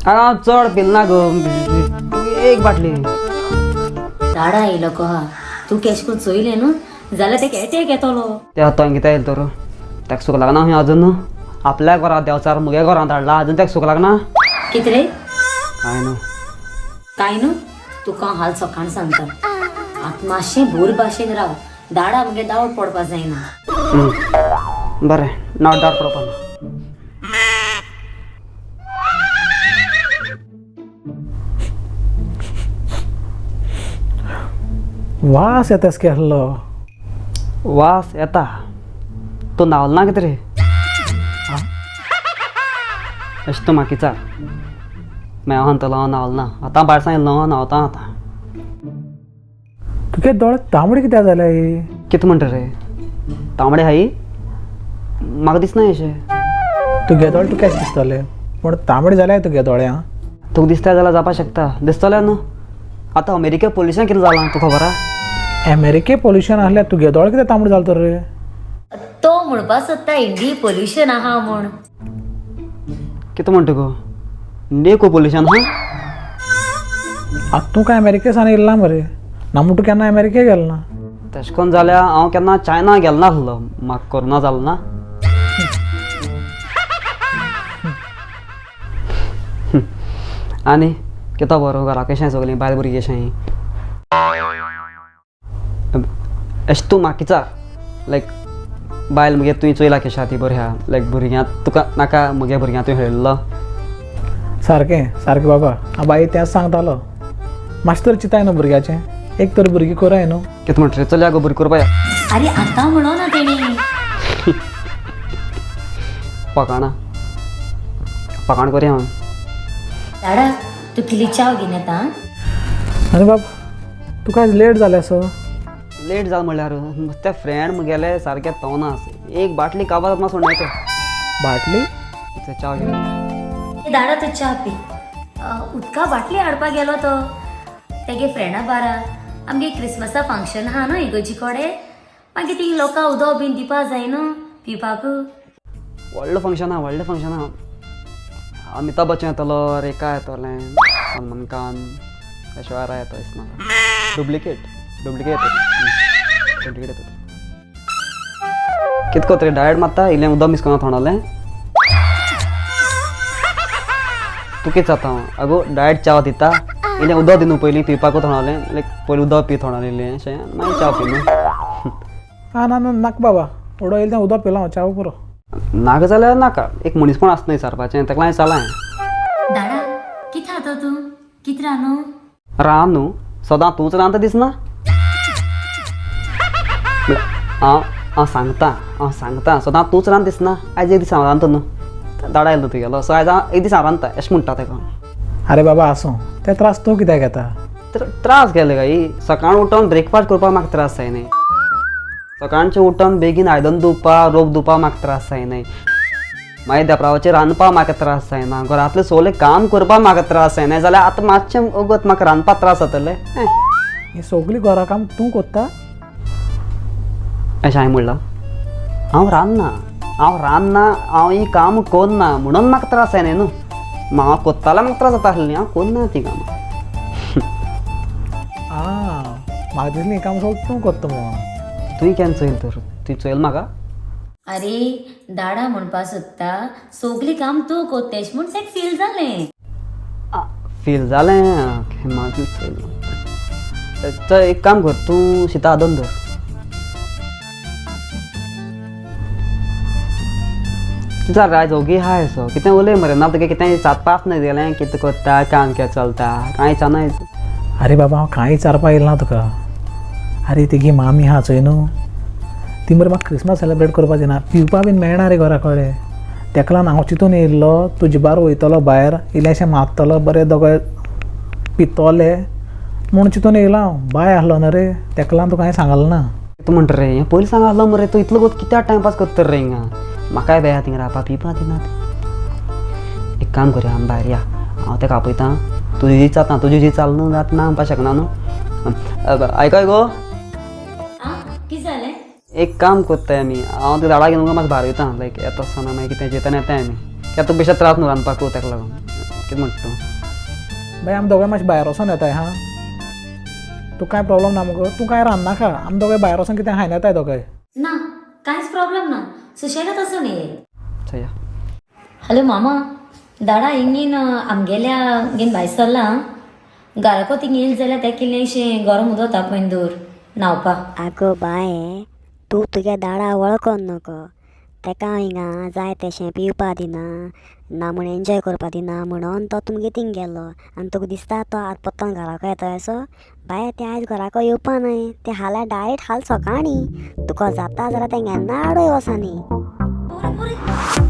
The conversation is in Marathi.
चड पिल ना गो एक बाटली. दाडा येयलो कहा तू केश करून चोयले न्हू जाल्यार ते केटे येतलो. ते आतां कितें येयलो तर ताका सूख लागना खंय अजून आपल्या घरा देंवचार मुगे घरांत धाडला अजून ताका सूख लागना कितें रे काय न्हू काय न्हू तुका हाल सकाळ सांगता आतां मातशें भूर भाशेन राव दाडा मगे दावट पडपा जायना. बरें नाव दाट पडपा ना. वास येतास केल्लो. वास येता तूं न्हावलो ना कितें रे अशें तूं म्हाका विचार हांव सांगतलो हांव न्हावलो ना आतां भायर सांगिल्लो न्हांवता आतां. तुगे दोळे तांबडे कित्याक जाले? कितें म्हणटा रे तांबडे हाय म्हाका दिसना अशें. तुगे दोळे तुका कशें दिसतले पूण तांबडे जाले तुगे दोळ्यां. तुका दिसता जाल्यार जावपा शकता दिसतलें न्हू आतां अमेरिके पोलिसांक कितें जालां तुका खबर आहा. अमेरिके पोल्युशन आसल्यार तुगे दोळे कित्याक तांबडे जाले तर रे? तो म्हणपा सोदता इंडी पोल्युशन आहा म्हूण. कितें म्हणटा गो इंडियेक पोल्युशन आहा. आतां तूं काय अमेरिके सान येयला मरे ना म्हणून तूं केन्ना अमेरिके गेलो ना. तशें करून जाल्यार हांव केन्ना चायना गेलो नासलो म्हाका कोरोना जालो ना. आनी कितें बरो घरा कशें सगलीं बायल भुरगीं कशें अशें तूं म्हाका विचार लायक बायल मगे तुवें चोयला कशें आहा ती बरी आहा लायक भुरग्यांक तुका नाका मगे भुरग्यांक तुवें खेळिल्लो. सारकें सारकें बाबा हांव बाई तेंच सांगतालो मातशें तर चिंताय न्हू भुरग्याचें एक तर भुरगीं कोराय न्हू. कितें म्हणटा रे चलया गो बरी करपा या. अरे आतां म्हणो ना तेणी पकाणा पकाण करया हांव. दाडा तू किली चाव घेवन येता. आनी बाब तुका आज लेट जालें सो. लेट जाल म्हणल्यार ते फ्रेंड मुगेले सारके तोवनास एक बाटली काबार ना सोडून बाटली च्या घेवन. दाडा तू च्या पी उदका बाटली हाडपाक गेलो तो तेगे फ्रेंडा बारा आमगे क्रिसमसा फंक्शन आहा न्हू इगोजी कडेन मागीर ती लोकां उदक बीन दिवपा जाय न्हू पिवपाक. व्हडलें फंक्शन आहा अमिताभ बच्चन येतलो रेखा येतोलें सलमान खान ऐश्वर्या येतो दिसना डुप्लिकेट येता. कितें कोत रे डायरेक्ट मारता इल्लें उदक मिस कोना थोणालें. तूं कितें जाता आगो डायरेक्ट चाव दिता इल्लें उदक दिनू पयलीं पिवपाकू थोणालें लायक पयलीं उदक पी थोणालें इल्लें अशें मागीर चाव पी न्हू. ना नाका बाबा थोडो येयलें तें उदक पिलां हांव चाव पुरो. नाका जाल्यार नाका एक मनीसपण आसना विचारपाचें ताका लागून चलाय. दाडा कितें आता तूं कितें रानू रान न्हू सदां तूंच रांदता दिसना. हांव सांगता सदां तूंच रांद दिसना आयज एक दीस हांव रांदता न्हू दाडा येयलो तुगेलो सो आयज हांव एक दीस हांव रांदता अशें म्हणटा तेका. अरे बाबा आसूं ते त्रास तूं कित्याक घेता. त्रास गेले काय सकाळ उठोन ब्रेकफास्ट करपाक म्हाका त्रास जायनाय. सकाळचें उठोन बेगीन आयदन धुवपाक रोप धुवपाक म्हाका त्रास जायनाय. मागीर देपरावाचेर रांदपाक म्हाका त्रास जायना घरांतलें सगलें काम करपाक म्हाका त्रास जायना जाल्यार आतां मातशें वगत म्हाका रांदपाक त्रास जातले. ही सगळीं घरा काम तूं कोत्ता. अशें हांवें म्हणलां हांव रांदना हांव ही काम कोन्ना म्हणून म्हाका त्रास जायनाय न्हू. हांव कोत्ताल्यार म्हाका त्रास जाता आसलें हांव कोन्ना ती कामां. म्हाका दिसलें ही काम सगळें तूं कोत्ता म्हणून. तुवें केन्ना चोयल तर ती चोयल म्हाका. अरे दाडा म्हणपा सोदता सगलीं काम तूं कोत्तेश म्हूण तेका फील जालें. फील जालें म्हाका चोयल. तर एक काम कर तूं शिता आदन धर. विचार आयज ओगी हाय सो कितें उलय मरे ना तुगे कितें चातपास न्हय गेलें कितें कोत्ता काम कें चलता कांय विचारना. अरे बाबा हांव कांय विचारपा येयलो ना तुका. अरे तेगी मामी आहा चोय न्हू ती मरे म्हाका क्रिसमस सेलेब्रेट करपा दिना पिवपा बीन मेळना रे घरा कडेन. तेका लागून हांव चिंतून येयल्लो तुजे बार वयतलो भायर इल्लेशें मारतलो बरें दोगांय पितोले म्हूण चिंतून येयलो हांव. बाय आहलो न्हू रे तेका लागून तुका हांवें सांगलें ना. तूं म्हणटा रे हें पयलीं सांगलो मरे तूं इतलो गोत कित्याक टायमपास करता रे हिंगा म्हाकाय बेया थिंगा रावपा पिवपा दिनात. एक काम करया आमी भायर या हांव तेका आपयतां तुजी जी जाता तुजी जी चाल न्हू जाता ना म्हणपा शकना न्हू. आयकय गो कितें जालें एक काम कोत्ताय आमी हांव ते झाडां घेवन मातशें भायर वयता लायक येता आसतना मागीर कितें जेताना येताय आमी कित्याक तुका बेश्टें त्रास न्हू रांदपाक ताका लागून कितें म्हणटा तूं बाय आमी दोगांय मातशें भायर वचोन येताय हां. तूं कांय प्रॉब्लम ना मुगो, तूं कांय रांदनाका, आमी दोगांय भायर वचोन कितें खायन येताय दोगांय. ना कांयच प्रॉब्लेम ना, सुशेगाद वचून ये. चया हॅलो मामा, दाडा हिंगीन आमगेल्या घेन भायर सरला घराको थिंग येयले जाल्यार तेका इल्लेशें गरम उदक तापोवन दवर न्हावपाक. आगो बाये, तूं तुगे दाडा वळखोन नको. तेका हिंगा जाय तशें पिवपा दिना ना म्हण एन्जॉय करपा दिना म्हणून तो तुमगे थिंग गेलो आनी तुका दिसता तो आत पोत्तोन घराको येता असो. बाये ते आयज घराको येवपा न्हय, ते हाल्या डायरेक्ट हाल सकाळी. तुका जाता जाल्यार तेंगे केन्ना आडोय वसानी. पोरे पोरे